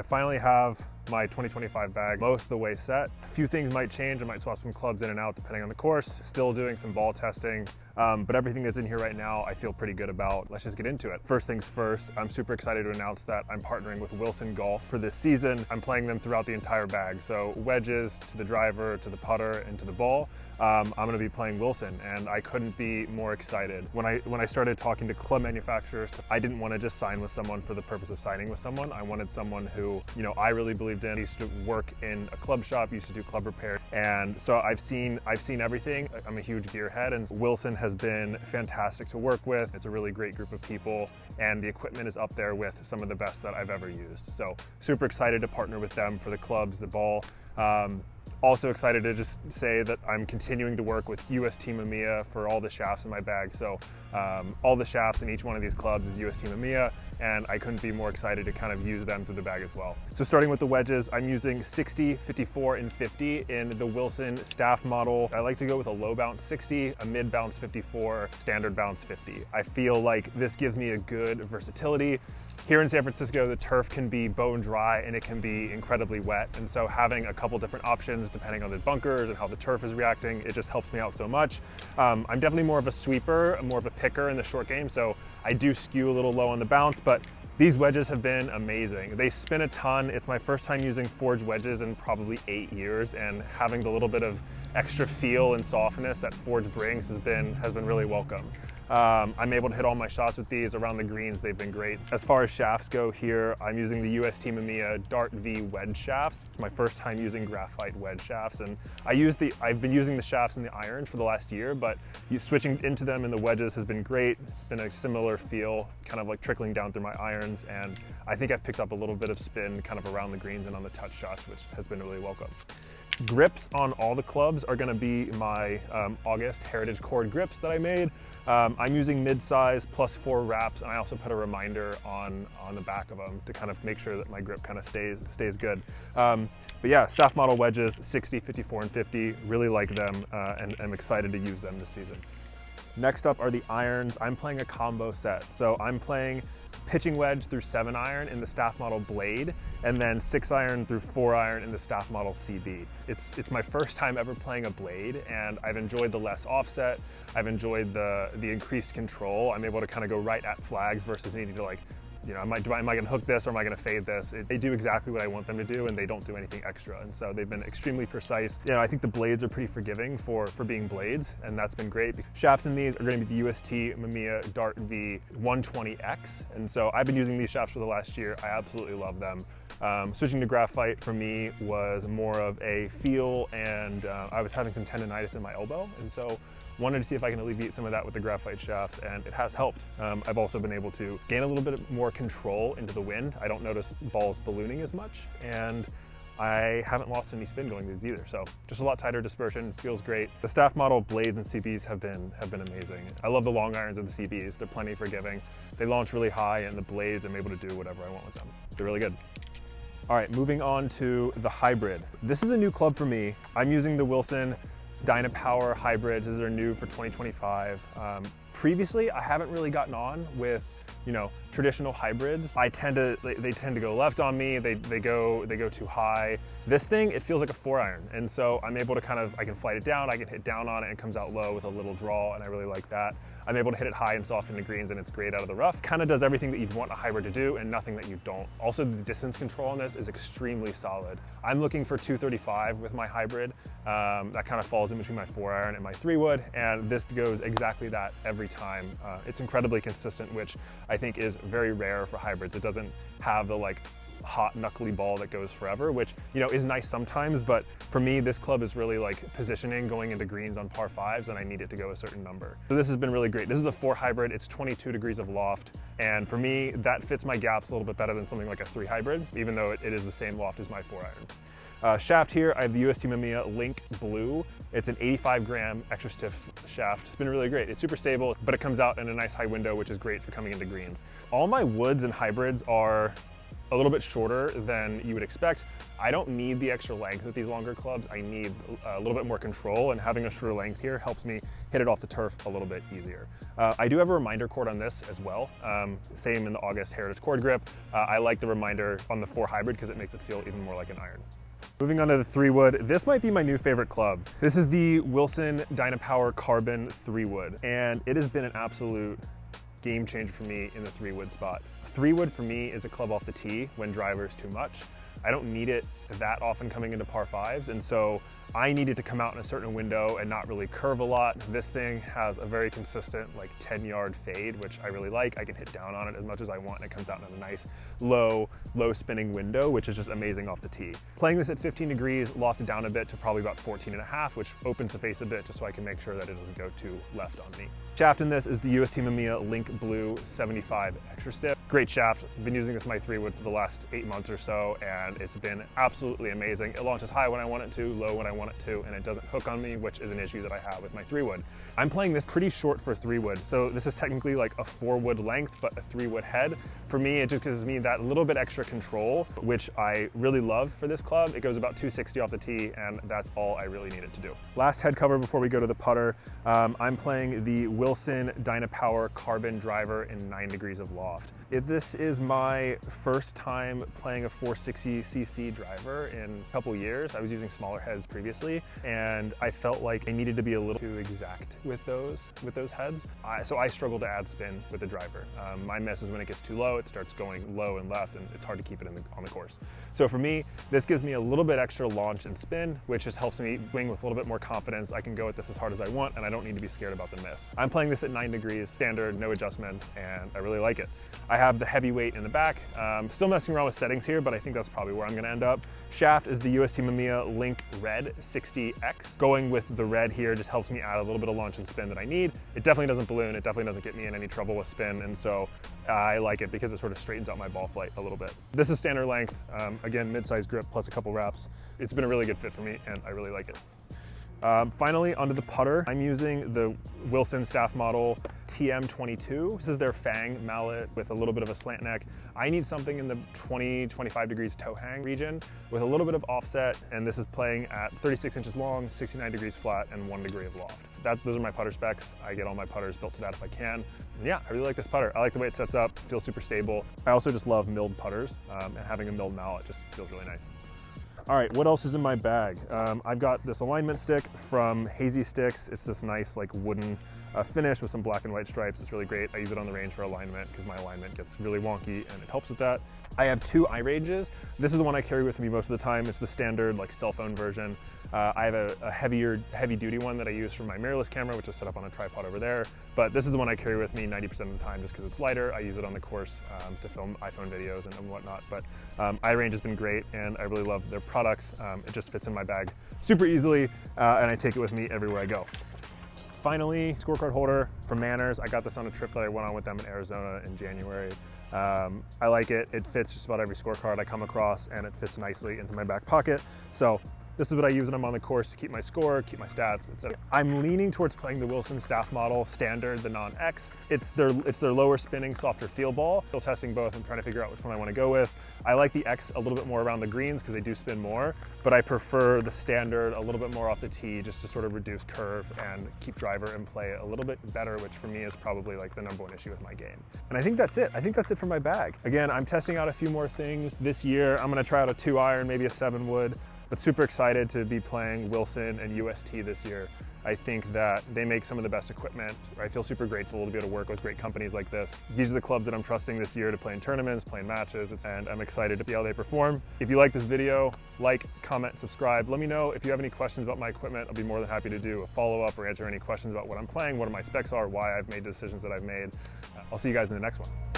I finally have my 2025 bag most of the way set. A few things might change. I might swap some clubs in and out depending on the course. Still doing some ball testing, but everything that's in here right now I feel pretty good about. Let's just get into it. First things first, I'm super excited to announce that I'm partnering with Wilson Golf for this season. I'm playing them throughout the entire bag. So wedges to the driver, to the putter, and to the ball. I'm going to be playing Wilson, and I couldn't be more excited. When I started talking to club manufacturers, I didn't want to just sign with someone for the purpose of signing with someone. I wanted someone who, you know, I really believed in. I used to work in a club shop, used to do club repair, and so I've seen everything. I'm a huge gearhead, and Wilson has been fantastic to work with. It's a really great group of people, and the equipment is up there with some of the best that I've ever used. So super excited to partner with them for the clubs, the ball. Also excited to just say that I'm continuing to work with UST Mamiya for all the shafts in my bag. So all the shafts in each one of these clubs is UST Mamiya, and I couldn't be more excited to kind of use them through the bag as well. So starting with the wedges, I'm using 60, 54, and 50 in the Wilson staff model. I like to go with a low bounce 60, a mid bounce 54, standard bounce 50. I feel like this gives me a good versatility. Here in San Francisco, the turf can be bone dry and it can be incredibly wet. And so having a couple different options depending on the bunkers and how the turf is reacting, it just helps me out so much. I'm definitely more of a sweeper, more of a picker in the short game. So I do skew a little low on the bounce, but these wedges have been amazing. They spin a ton. It's my first time using forged wedges in probably 8 years, and having the little bit of extra feel and softness that forged brings has been really welcome. I'm able to hit all my shots with these around the greens. They've been great. As far as shafts go here, I'm using the UST Mamiya Dart V wedge shafts. It's my first time using graphite wedge shafts, and I've been using the shafts in the iron for the last year, but switching into them in the wedges has been great. It's been a similar feel, kind of like trickling down through my irons, and I think I've picked up a little bit of spin kind of around the greens and on the touch shots, which has been really welcome. Grips on all the clubs are going to be my August Heritage Cord grips that I made. I'm using mid-size plus 4 wraps, and I also put a reminder on the back of them to kind of make sure that my grip kind of stays good. But yeah, staff model wedges, 60, 54, and 50, really like them, and I'm excited to use them this season. Next up are the irons. I'm playing a combo set. So I'm playing pitching wedge through 7-iron in the staff model Blade, and then 6-iron through 4-iron in the staff model CB. It's my first time ever playing a Blade, and I've enjoyed the less offset. I've enjoyed the increased control. I'm able to kind of go right at flags versus needing to, like, you know, am I gonna hook this or am I gonna fade this? They do exactly what I want them to do, and they don't do anything extra. And so they've been extremely precise. You know, I think the blades are pretty forgiving for being blades, and that's been great. Shafts in these are gonna be the UST Mamiya Dart V 120X. And so I've been using these shafts for the last year. I absolutely love them. Switching to graphite for me was more of a feel, and I was having some tendonitis in my elbow. And so wanted to see if I can alleviate some of that with the graphite shafts, and it has helped. I've also been able to gain a little bit more control into the wind. I don't notice balls ballooning as much, and I haven't lost any spin going these either. So just a lot tighter dispersion, feels great. The staff model blades and CBs have been amazing. I love the long irons of the CBs. They're plenty forgiving. They launch really high, and the blades, I'm able to do whatever I want with them. They're really good. All right, moving on to the hybrid. This is a new club for me. I'm using the Wilson Dynapower hybrids. These are new for 2025. Previously, I haven't really gotten on with, you know, traditional hybrids. They tend to go left on me. They go too high. This thing, it feels like a 4-iron, and so I'm able to I can flight it down. I can hit down on it, and it comes out low with a little draw, and I really like that. I'm able to hit it high and soft in the greens, and it's great out of the rough. Kind of does everything that you'd want a hybrid to do, and nothing that you don't. Also, the distance control on this is extremely solid. I'm looking for 235 with my hybrid. That kind of falls in between my 4-iron and my 3-wood, and this goes exactly that every time. It's incredibly consistent, which I think is very rare for hybrids. It doesn't have the like hot knuckly ball that goes forever, which, you know, is nice sometimes, but for me, this club is really like positioning going into greens on par 5s, and I need it to go a certain number. So this has been really great. This is a 4 hybrid. It's 22 degrees of loft, and for me, that fits my gaps a little bit better than something like a 3 hybrid, even though it is the same loft as my 4-iron. Shaft here, I have the UST Mamiya Link Blue. It's an 85-gram extra stiff shaft. It's been really great. It's super stable, but it comes out in a nice high window, which is great for coming into greens. All my woods and hybrids are a little bit shorter than you would expect. I don't need the extra length with these longer clubs. I need a little bit more control, and having a shorter length here helps me hit it off the turf a little bit easier. I do have a reminder cord on this as well. Same in the August Heritage cord grip. I like the reminder on the 4 hybrid because it makes it feel even more like an iron. Moving on to the 3-wood, this might be my new favorite club. This is the Wilson Dynapower Carbon 3-wood, and it has been an absolute game changer for me in the 3-wood spot. 3-wood for me is a club off the tee when driver is too much. I don't need it that often coming into par 5s, and so I needed to come out in a certain window and not really curve a lot. This thing has a very consistent like 10-yard fade, which I really like. I can hit down on it as much as I want, and it comes out in a nice low spinning window, which is just amazing off the tee. Playing this at 15 degrees, lofted down a bit to probably about 14.5, which opens the face a bit just so I can make sure that it doesn't go too left on me. Shaft in this is the UST Mamiya Link Blue 75 Extra Stiff. Great shaft. I've been using this in my 3-wood for the last 8 months or so, and it's been absolutely amazing. It launches high when I want it to, low when I want it to, and it doesn't hook on me, which is an issue that I have with my 3-wood. I'm playing this pretty short for 3-wood, so this is technically like a 4-wood length, but a 3-wood head. For me, it just gives me that little bit extra control, which I really love for this club. It goes about 260 off the tee, and that's all I really needed to do. Last head cover before we go to the putter. I'm playing the Wilson Dynapower Carbon driver in 9 degrees of loft. This is my first time playing a 460cc driver in a couple years. I was using smaller heads previously, and I felt like I needed to be a little too exact with those heads. So I struggle to add spin with the driver. My miss is when it gets too low, it starts going low and left, and it's hard to keep it on the course. So for me, this gives me a little bit extra launch and spin, which just helps me swing with a little bit more confidence. I can go at this as hard as I want, and I don't need to be scared about the miss. I'm playing this at 9 degrees, standard, no adjustments, and I really like it. I have the heavy weight in the back. Still messing around with settings here, but I think that's probably where I'm gonna end up. Shaft is the UST Mamiya Link Red 60X. Going with the red here just helps me add a little bit of launch and spin that I need. It definitely doesn't balloon, it definitely doesn't get me in any trouble with spin, and so I like it because it sort of straightens out my ball flight a little bit. This is standard length, again, mid-size grip plus a couple wraps. It's been a really good fit for me, and I really like it. Finally, onto the putter. I'm using the Wilson staff model TM22. This is their Fang mallet with a little bit of a slant neck. I need something in the 20-25 degrees toe hang region with a little bit of offset, and this is playing at 36 inches long, 69 degrees flat, and 1 degree of loft. Those are my putter specs. I get all my putters built to that if I can. And yeah, I really like this putter. I like the way it sets up, feels super stable. I also just love milled putters, and having a milled mallet just feels really nice. All right, what else is in my bag? I've got this alignment stick from Hazy Sticks. It's this nice like wooden finish with some black and white stripes. It's really great. I use it on the range for alignment because my alignment gets really wonky and it helps with that. I have 2 eye ranges. This is the one I carry with me most of the time. It's the standard like cell phone version. I have a heavy duty one that I use for my mirrorless camera, which is set up on a tripod over there. But this is the one I carry with me 90% of the time just because it's lighter. I use it on the course to film iPhone videos and whatnot. But eye range has been great, and I really love their products. It just fits in my bag super easily, and I take it with me everywhere I go. Finally, scorecard holder from Manners. I got this on a trip that I went on with them in Arizona in January. I like it. It fits just about every scorecard I come across, and it fits nicely into my back pocket. So this is what I use when I'm on the course to keep my score, keep my stats, etc. I'm leaning towards playing the Wilson staff model standard, the non-X. It's their lower spinning, softer feel ball. Still testing both. I'm trying to figure out which one I want to go with. I like the X a little bit more around the greens because they do spin more, but I prefer the standard a little bit more off the tee just to sort of reduce curve and keep driver in play a little bit better, which for me is probably like the #1 issue with my game. And I think that's it. I think that's it for my bag. Again, I'm testing out a few more things this year. I'm going to try out a 2-iron, maybe a 7-wood. But super excited to be playing Wilson and UST this year. I think that they make some of the best equipment. I feel super grateful to be able to work with great companies like this. These are the clubs that I'm trusting this year to play in tournaments, play in matches, and I'm excited to see how they perform. If you like this video, like, comment, subscribe. Let me know if you have any questions about my equipment. I'll be more than happy to do a follow-up or answer any questions about what I'm playing, what my specs are, why I've made decisions that I've made. I'll see you guys in the next one.